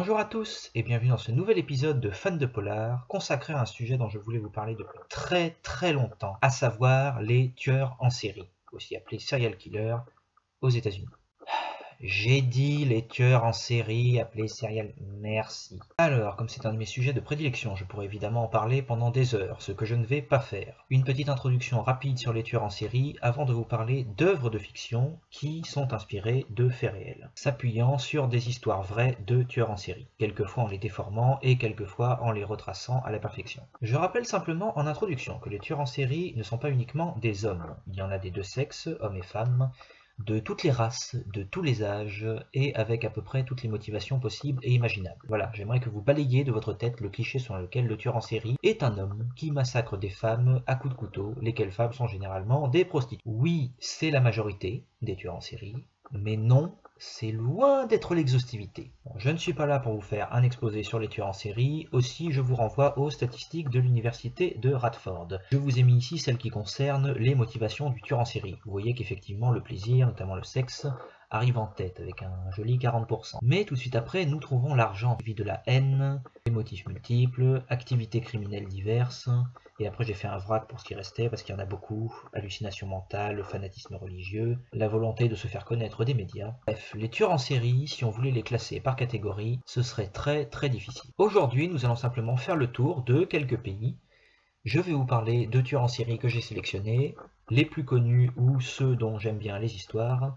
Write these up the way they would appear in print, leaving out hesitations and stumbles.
Bonjour à tous et bienvenue dans ce nouvel épisode de Fans de Polar consacré à un sujet dont je voulais vous parler depuis très longtemps, à savoir les tueurs en série, aussi appelés serial killers aux États-Unis. J'ai dit les tueurs en série, appelés serial... Merci. Alors, comme c'est un de mes sujets de prédilection, je pourrais évidemment en parler pendant des heures, ce que je ne vais pas faire. Une petite introduction rapide sur les tueurs en série avant de vous parler d'œuvres de fiction qui sont inspirées de faits réels, s'appuyant sur des histoires vraies de tueurs en série, quelquefois en les déformant et quelquefois en les retraçant à la perfection. Je rappelle simplement en introduction que les tueurs en série ne sont pas uniquement des hommes. Il y en a des deux sexes, hommes et femmes, de toutes les races, de tous les âges, et avec à peu près toutes les motivations possibles et imaginables. Voilà, j'aimerais que vous balayiez de votre tête le cliché selon lequel le tueur en série est un homme qui massacre des femmes à coups de couteau, lesquelles femmes sont généralement des prostituées. Oui, c'est la majorité des tueurs en série, mais non, c'est loin d'être l'exhaustivité. Bon, je ne suis pas là pour vous faire un exposé sur les tueurs en série, aussi je vous renvoie aux statistiques de l'université de Radford. Je vous ai mis ici celles qui concernent les motivations du tueur en série. Vous voyez qu'effectivement le plaisir, notamment le sexe, arrive en tête avec un joli 40%. Mais tout de suite après, nous trouvons l'argent, suivi de la haine, les motifs multiples, activités criminelles diverses, et après j'ai fait un vrac pour ce qui restait parce qu'il y en a beaucoup, hallucination mentale, fanatisme religieux, la volonté de se faire connaître des médias. Bref, les tueurs en série, si on voulait les classer par catégorie, ce serait très difficile. Aujourd'hui, nous allons simplement faire le tour de quelques pays. Je vais vous parler de tueurs en série que j'ai sélectionnés, les plus connus ou ceux dont j'aime bien les histoires,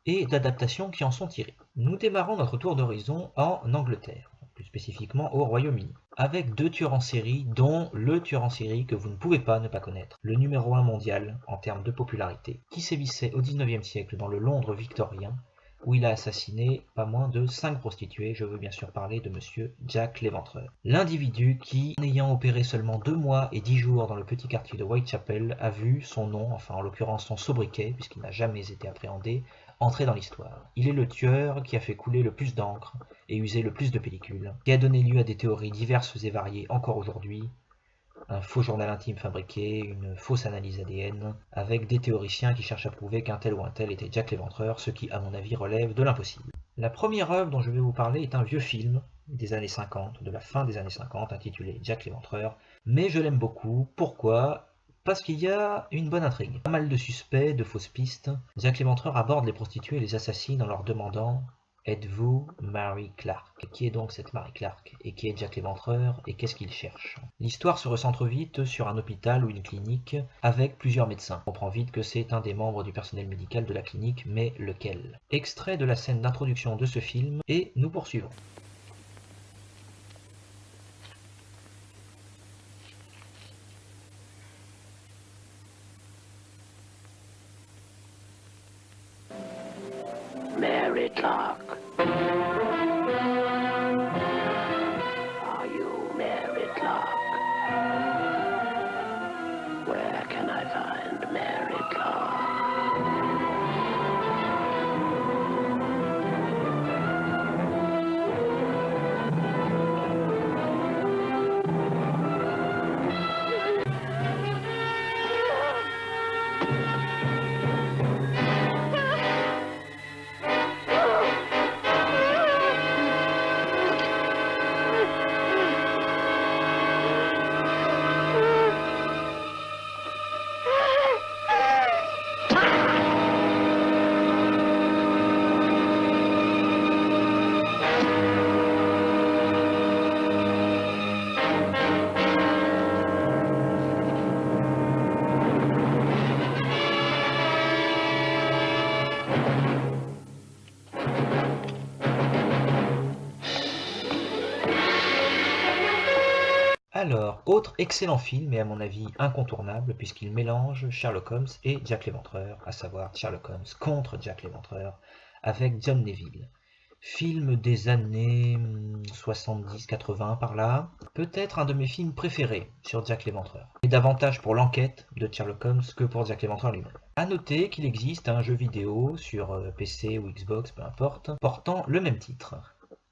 et d'adaptations qui en sont tirées. Nous démarrons notre tour d'horizon en Angleterre, plus spécifiquement au Royaume-Uni, avec deux tueurs en série, dont le tueur en série que vous ne pouvez pas ne pas connaître, le numéro 1 mondial en termes de popularité, qui sévissait au 19e siècle dans le Londres victorien, où il a assassiné pas moins de 5 prostituées. Je veux bien sûr parler de monsieur Jack l'Éventreur. L'individu qui, en ayant opéré seulement 2 mois et 10 jours dans le petit quartier de Whitechapel, a vu son nom, enfin en l'occurrence son sobriquet, puisqu'il n'a jamais été appréhendé, entrer dans l'histoire. Il est le tueur qui a fait couler le plus d'encre et user le plus de pellicules, qui a donné lieu à des théories diverses et variées encore aujourd'hui, un faux journal intime fabriqué, une fausse analyse ADN, avec des théoriciens qui cherchent à prouver qu'un tel ou un tel était Jack l'Éventreur, ce qui à mon avis relève de l'impossible. La première œuvre dont je vais vous parler est un vieux film des années 50, de la fin des années 50, intitulé Jack l'Éventreur, mais je l'aime beaucoup. Pourquoi ? Parce qu'il y a une bonne intrigue. Pas mal de suspects, de fausses pistes. Jack l'Éventreur aborde les prostituées et les assassine en leur demandant « Êtes-vous Mary Clark ?» Qui est donc cette Mary Clark? Et qui est Jack l'Éventreur? Et qu'est-ce qu'il cherche? L'histoire se recentre vite sur un hôpital ou une clinique avec plusieurs médecins. On comprend vite que c'est un des membres du personnel médical de la clinique, mais lequel? Extrait de la scène d'introduction de ce film, et nous poursuivons. Mary Clark. Are you Mary Clark? Where can I find Mary Clark? Alors, autre excellent film, et à mon avis incontournable, puisqu'il mélange Sherlock Holmes et Jack l'Éventreur, à savoir Sherlock Holmes contre Jack l'Éventreur, avec John Neville. Film des années 70-80 par là, peut-être un de mes films préférés sur Jack l'Éventreur, et davantage pour l'enquête de Sherlock Holmes que pour Jack l'Éventreur lui-même. A noter qu'il existe un jeu vidéo sur PC ou Xbox, peu importe, portant le même titre,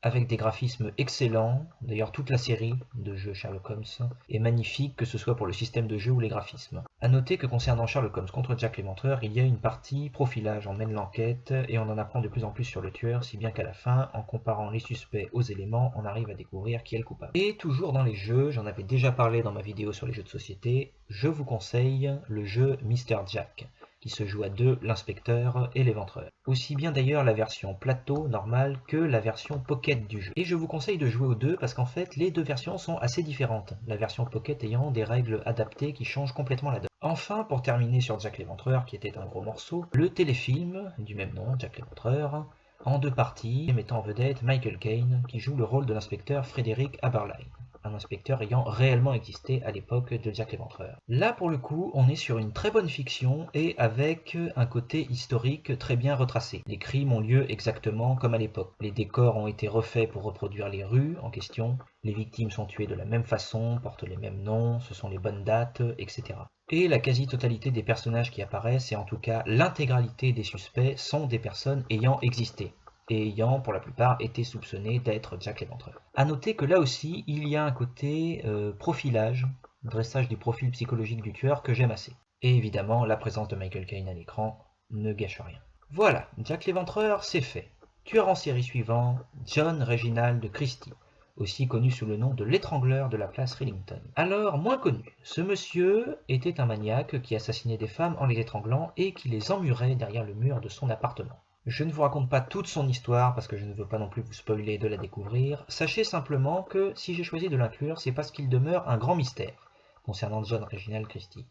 avec des graphismes excellents. D'ailleurs toute la série de jeux Sherlock Holmes est magnifique, que ce soit pour le système de jeu ou les graphismes. A noter que concernant Sherlock Holmes contre Jack l'Éventreur, il y a une partie profilage, on mène l'enquête et on en apprend de plus en plus sur le tueur, si bien qu'à la fin, en comparant les suspects aux éléments, on arrive à découvrir qui est le coupable. Et toujours dans les jeux, j'en avais déjà parlé dans ma vidéo sur les jeux de société, je vous conseille le jeu Mr. Jack, qui se joue à deux, l'inspecteur et l'éventreur. Aussi bien d'ailleurs la version plateau normale que la version pocket du jeu. Et je vous conseille de jouer aux deux parce qu'en fait les deux versions sont assez différentes, la version pocket ayant des règles adaptées qui changent complètement la donne. Enfin, pour terminer sur Jack l'Éventreur, qui était un gros morceau, le téléfilm du même nom, Jack l'Éventreur, en deux parties, mettant en vedette Michael Caine, qui joue le rôle de l'inspecteur Frederick Aberline, un inspecteur ayant réellement existé à l'époque de Jack l'Éventreur. Là, pour le coup, on est sur une très bonne fiction et avec un côté historique très bien retracé. Les crimes ont lieu exactement comme à l'époque. Les décors ont été refaits pour reproduire les rues en question. Les victimes sont tuées de la même façon, portent les mêmes noms, ce sont les bonnes dates, etc. Et la quasi-totalité des personnages qui apparaissent, et en tout cas l'intégralité des suspects, sont des personnes ayant existé et ayant pour la plupart été soupçonnés d'être Jack l'Éventreur. A noter que là aussi, il y a un côté profilage, dressage du profil psychologique du tueur que j'aime assez. Et évidemment, la présence de Michael Caine à l'écran ne gâche rien. Voilà, Jack l'Éventreur, c'est fait. Tueur en série suivant, John Reginald Christie, aussi connu sous le nom de l'étrangleur de la place Rillington. Alors, moins connu, ce monsieur était un maniaque qui assassinait des femmes en les étranglant et qui les emmurait derrière le mur de son appartement. Je ne vous raconte pas toute son histoire parce que je ne veux pas non plus vous spoiler de la découvrir. Sachez simplement que si j'ai choisi de l'inclure, c'est parce qu'il demeure un grand mystère concernant John Reginald Christie.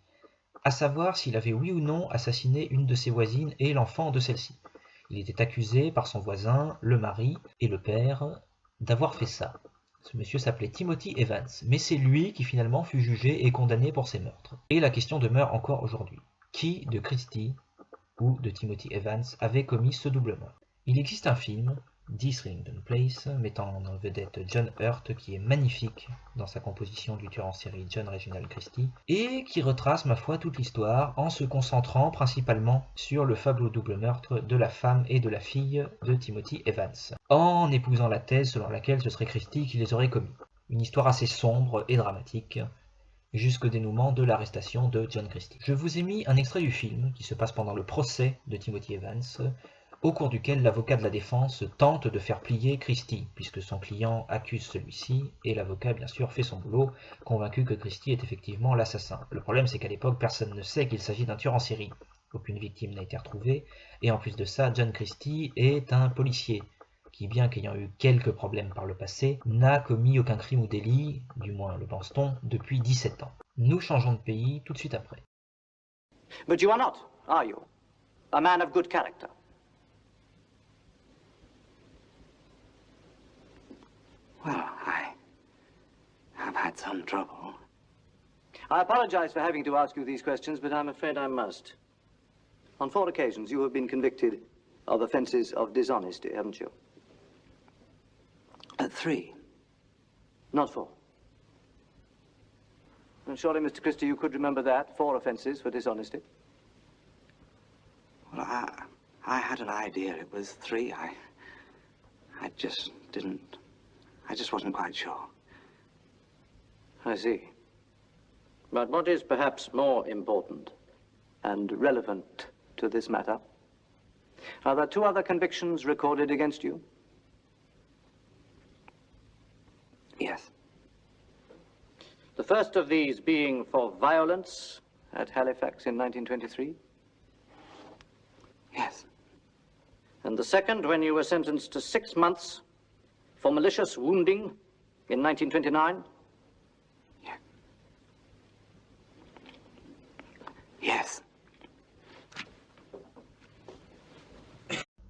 À savoir s'il avait oui ou non assassiné une de ses voisines et l'enfant de celle-ci. Il était accusé par son voisin, le mari et le père d'avoir fait ça. Ce monsieur s'appelait Timothy Evans, mais c'est lui qui finalement fut jugé et condamné pour ses meurtres. Et la question demeure encore aujourd'hui. Qui de Christie ou de Timothy Evans avait commis ce double meurtre? Il existe un film, This Rillington Place, mettant en vedette John Hurt, qui est magnifique dans sa composition du tueur en série John Reginald Christie, et qui retrace ma foi toute l'histoire en se concentrant principalement sur le fabuleux double meurtre de la femme et de la fille de Timothy Evans, en épousant la thèse selon laquelle ce serait Christie qui les aurait commis. Une histoire assez sombre et dramatique, jusqu'au dénouement de l'arrestation de John Christie. Je vous ai mis un extrait du film qui se passe pendant le procès de Timothy Evans, au cours duquel l'avocat de la défense tente de faire plier Christie, puisque son client accuse celui-ci, et l'avocat bien sûr fait son boulot, convaincu que Christie est effectivement l'assassin. Le problème c'est qu'à l'époque personne ne sait qu'il s'agit d'un tueur en série, aucune victime n'a été retrouvée, et en plus de ça, John Christie est un policier, qui bien qu'ayant eu quelques problèmes par le passé, n'a commis aucun crime ou délit, du moins le pense-t-on, depuis 17 ans. Nous changeons de pays tout de suite après. But you are not, are you? A man of good character. Well, I have had some trouble. I apologize for having to ask you these questions, but I'm afraid I must. On 4 occasions, you have been convicted of offenses of dishonesty, haven't you? 3. Not 4. And surely, Mr. Christie, you could remember that, 4 offenses for dishonesty. Well, I had an idea it was 3. I just wasn't quite sure. I see. But what is perhaps more important and relevant to this matter, are there 2 other convictions recorded against you? Yes. The first of these being for violence at Halifax in 1923? Yes. And the second when you were sentenced to 6 months for malicious wounding in 1929? Yeah. Yes.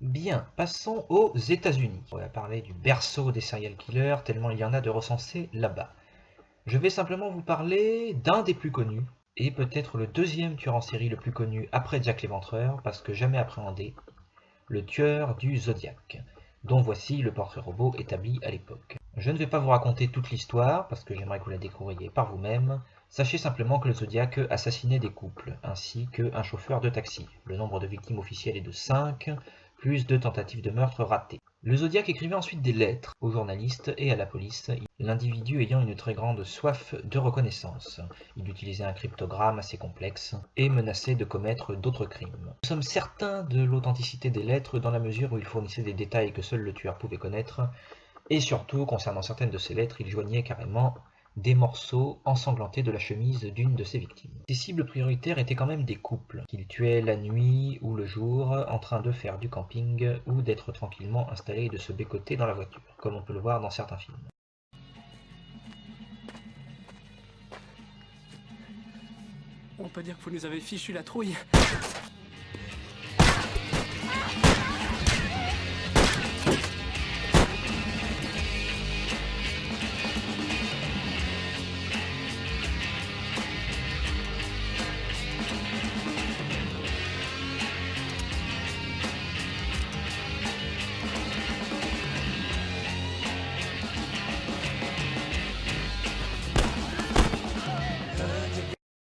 Bien, passons aux États-Unis. On va parler du berceau des serial killers, tellement il y en a de recensés là-bas. Je vais simplement vous parler d'un des plus connus, et peut-être le deuxième tueur en série le plus connu après Jack l'Éventreur, parce que jamais appréhendé, le tueur du Zodiac, dont voici le portrait robot établi à l'époque. Je ne vais pas vous raconter toute l'histoire, parce que j'aimerais que vous la découvriez par vous-même. Sachez simplement que le Zodiac assassinait des couples, ainsi qu'un chauffeur de taxi. Le nombre de victimes officielles est de 5, plus 2 tentatives de meurtre ratées. Le Zodiac écrivait ensuite des lettres aux journalistes et à la police, l'individu ayant une très grande soif de reconnaissance. Il utilisait un cryptogramme assez complexe et menaçait de commettre d'autres crimes. Nous sommes certains de l'authenticité des lettres dans la mesure où il fournissait des détails que seul le tueur pouvait connaître, et surtout, concernant certaines de ces lettres, il joignait carrément des morceaux ensanglantés de la chemise d'une de ses victimes. Ses cibles prioritaires étaient quand même des couples, qu'il tuait la nuit ou le jour, en train de faire du camping ou d'être tranquillement installés et de se bécoter dans la voiture, comme on peut le voir dans certains films. On peut dire que vous nous avez fichu la trouille.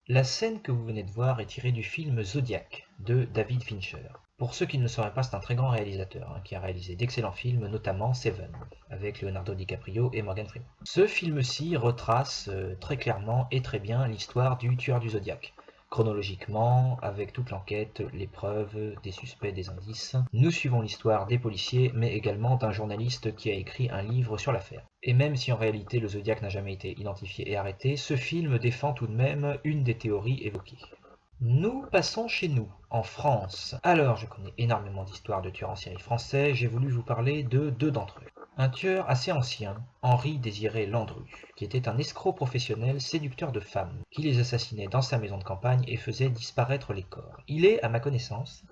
La scène que vous venez de voir est tirée du film Zodiac de David Fincher. Pour ceux qui ne le sauraient pas, c'est un très grand réalisateur qui a réalisé d'excellents films, notamment Seven, avec Leonardo DiCaprio et Morgan Freeman. Ce film-ci retrace très clairement et très bien l'histoire du tueur du Zodiac. Chronologiquement, avec toute l'enquête, les preuves, des suspects, des indices, nous suivons l'histoire des policiers, mais également d'un journaliste qui a écrit un livre sur l'affaire. Et même si en réalité le Zodiac n'a jamais été identifié et arrêté, ce film défend tout de même une des théories évoquées. Nous passons chez nous, en France. Alors, je connais énormément d'histoires de tueurs en série français, j'ai voulu vous parler de deux d'entre eux. Un tueur assez ancien, Henri-Désiré Landru, qui était un escroc professionnel séducteur de femmes, qui les assassinait dans sa maison de campagne et faisait disparaître les corps. Il est, à ma connaissance,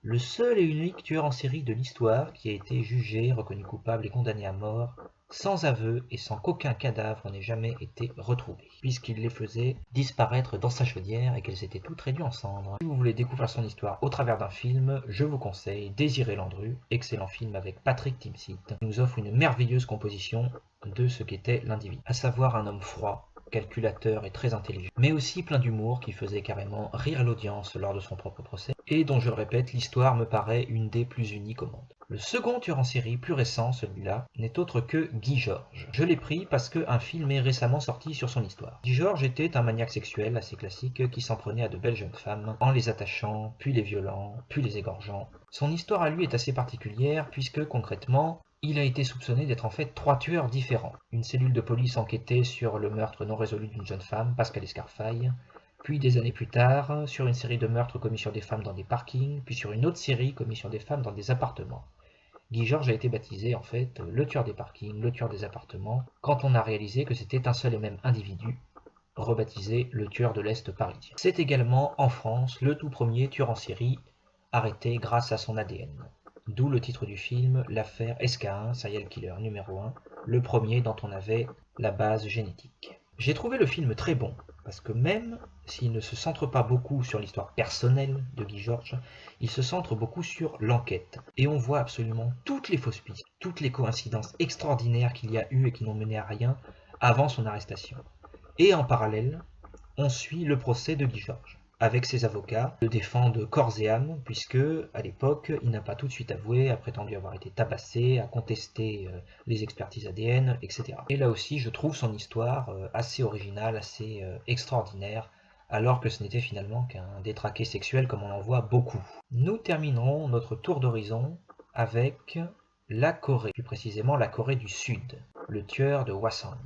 le seul et unique tueur en série de l'histoire qui a été jugé, reconnu coupable et condamné à mort, sans aveu et sans qu'aucun cadavre n'ait jamais été retrouvé, puisqu'il les faisait disparaître dans sa chaudière et qu'elles étaient toutes réduites en cendres. Si vous voulez découvrir son histoire au travers d'un film, je vous conseille Désiré Landru, excellent film avec Patrick Timsit, qui nous offre une merveilleuse composition de ce qu'était l'individu, à savoir un homme froid, calculateur et très intelligent, mais aussi plein d'humour qui faisait carrément rire l'audience lors de son propre procès, et dont je le répète, l'histoire me paraît une des plus uniques au monde. Le second tueur en série, plus récent, celui-là, n'est autre que Guy Georges. Je l'ai pris parce qu'un film est récemment sorti sur son histoire. Guy Georges était un maniaque sexuel assez classique qui s'en prenait à de belles jeunes femmes, en les attachant, puis les violant, puis les égorgeant. Son histoire à lui est assez particulière puisque, concrètement, il a été soupçonné d'être en fait 3 tueurs différents. Une cellule de police enquêtait sur le meurtre non résolu d'une jeune femme, Pascal Escarfaille, puis des années plus tard, sur une série de meurtres commis sur des femmes dans des parkings, puis sur une autre série commis sur des femmes dans des appartements. Guy Georges a été baptisé en fait le tueur des parkings, le tueur des appartements, quand on a réalisé que c'était un seul et même individu, rebaptisé le tueur de l'Est parisien. C'est également en France le tout premier tueur en série arrêté grâce à son ADN. D'où le titre du film, l'affaire SK1, Serial Killer numéro 1, le premier dont on avait la base génétique. J'ai trouvé le film très bon, parce que même s'il ne se centre pas beaucoup sur l'histoire personnelle de Guy Georges, il se centre beaucoup sur l'enquête. Et on voit absolument toutes les fausses pistes, toutes les coïncidences extraordinaires qu'il y a eu et qui n'ont mené à rien avant son arrestation. Et en parallèle, on suit le procès de Guy Georges, avec ses avocats, le défendent corps et âme, puisque, à l'époque, il n'a pas tout de suite avoué, a prétendu avoir été tabassé, a contesté les expertises ADN, etc. Et là aussi, je trouve son histoire assez originale, assez extraordinaire, alors que ce n'était finalement qu'un détraqué sexuel comme on en voit beaucoup. Nous terminerons notre tour d'horizon avec la Corée, plus précisément la Corée du Sud, le tueur de Hwasong.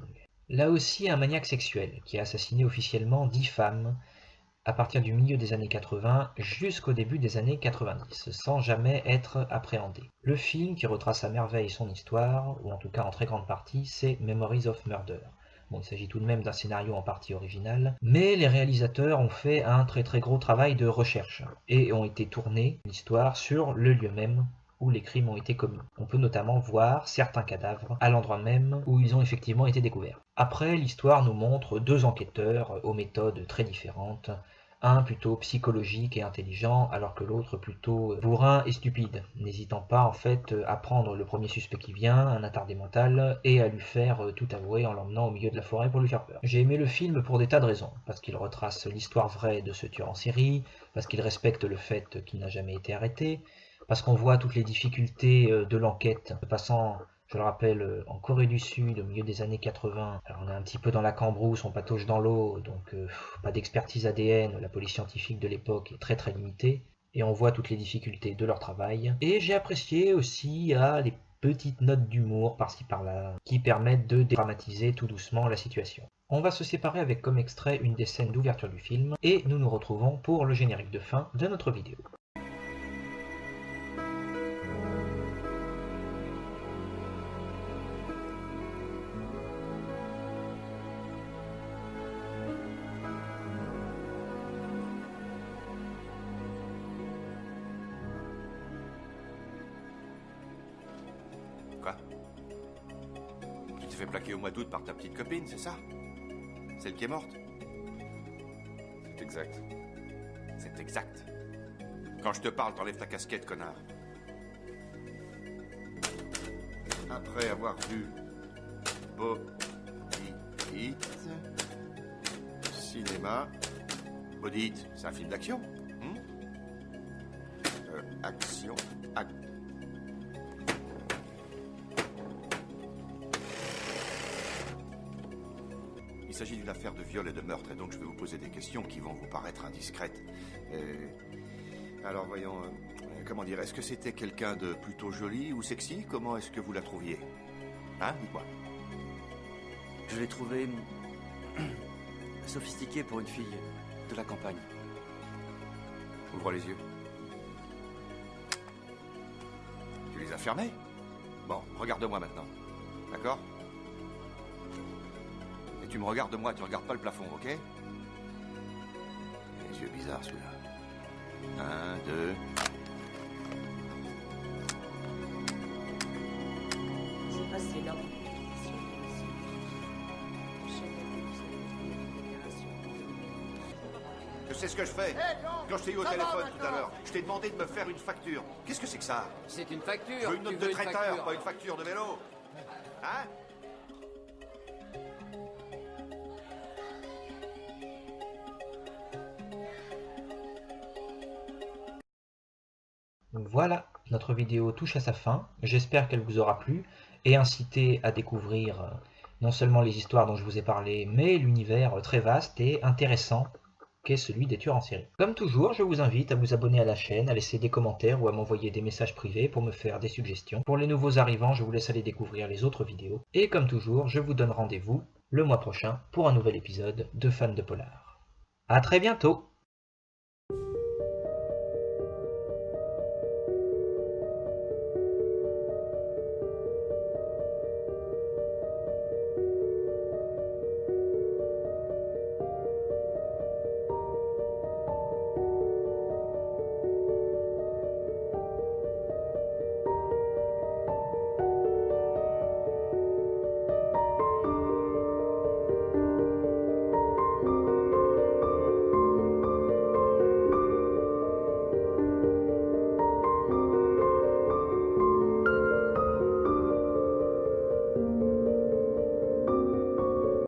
Là aussi, un maniaque sexuel qui a assassiné officiellement 10 femmes, à partir du milieu des années 80 jusqu'au début des années 90, sans jamais être appréhendé. Le film qui retrace à merveille son histoire, ou en tout cas en très grande partie, c'est Memories of Murder. Bon, il s'agit tout de même d'un scénario en partie original, mais les réalisateurs ont fait un très gros travail de recherche, et ont été tournés l'histoire sur le lieu même où les crimes ont été commis. On peut notamment voir certains cadavres à l'endroit même où ils ont effectivement été découverts. Après, l'histoire nous montre 2 enquêteurs aux méthodes très différentes, un plutôt psychologique et intelligent, alors que l'autre plutôt bourrin et stupide, n'hésitant pas en fait à prendre le premier suspect qui vient, un attardé mental, et à lui faire tout avouer en l'emmenant au milieu de la forêt pour lui faire peur. J'ai aimé le film pour des tas de raisons, parce qu'il retrace l'histoire vraie de ce tueur en série, parce qu'il respecte le fait qu'il n'a jamais été arrêté, parce qu'on voit toutes les difficultés de l'enquête, passant, je le rappelle, en Corée du Sud, au milieu des années 80. Alors on est un petit peu dans la cambrousse, on patauge dans l'eau, donc pas d'expertise ADN, la police scientifique de l'époque est très limitée, et on voit toutes les difficultés de leur travail. Et j'ai apprécié aussi les petites notes d'humour par-ci par-là, qui permettent de dédramatiser tout doucement la situation. On va se séparer avec comme extrait une des scènes d'ouverture du film, et nous nous retrouvons pour le générique de fin de notre vidéo. Quoi? Tu t'es fait plaquer au mois d'août par ta petite copine, c'est ça? Celle qui est morte? C'est exact. C'est exact. Quand je te parle, t'enlèves ta casquette, connard. Après avoir vu Body Heat, cinéma. Body Heat, c'est un film d'action. Action. Il s'agit d'une affaire de viol et de meurtre, et donc je vais vous poser des questions qui vont vous paraître indiscrètes. Alors voyons, comment dire, est-ce que c'était quelqu'un de plutôt joli ou sexy? Comment est-ce que vous la trouviez? Hein, dis-moi. Je l'ai trouvée sophistiquée pour une fille de la campagne. Ouvre les yeux. Tu les as fermés? Bon, regarde-moi maintenant. D'accord? Et tu me regardes moi, tu regardes pas le plafond, ok? Les yeux bizarres, celui-là. 1, 2... C'est passé là. Je sais ce que je fais. Quand je t'ai eu au téléphone tout à l'heure, je t'ai demandé de me faire une facture. Qu'est-ce que c'est que ça? C'est une facture. Je veux une note de traiteur, pas une facture de vélo. Hein? Voilà, notre vidéo touche à sa fin. J'espère qu'elle vous aura plu et incité à découvrir non seulement les histoires dont je vous ai parlé, mais l'univers très vaste et intéressant qu'est celui des tueurs en série. Comme toujours, je vous invite à vous abonner à la chaîne, à laisser des commentaires ou à m'envoyer des messages privés pour me faire des suggestions. Pour les nouveaux arrivants, je vous laisse aller découvrir les autres vidéos. Et comme toujours, je vous donne rendez-vous le mois prochain pour un nouvel épisode de Fans de Polar. A très bientôt!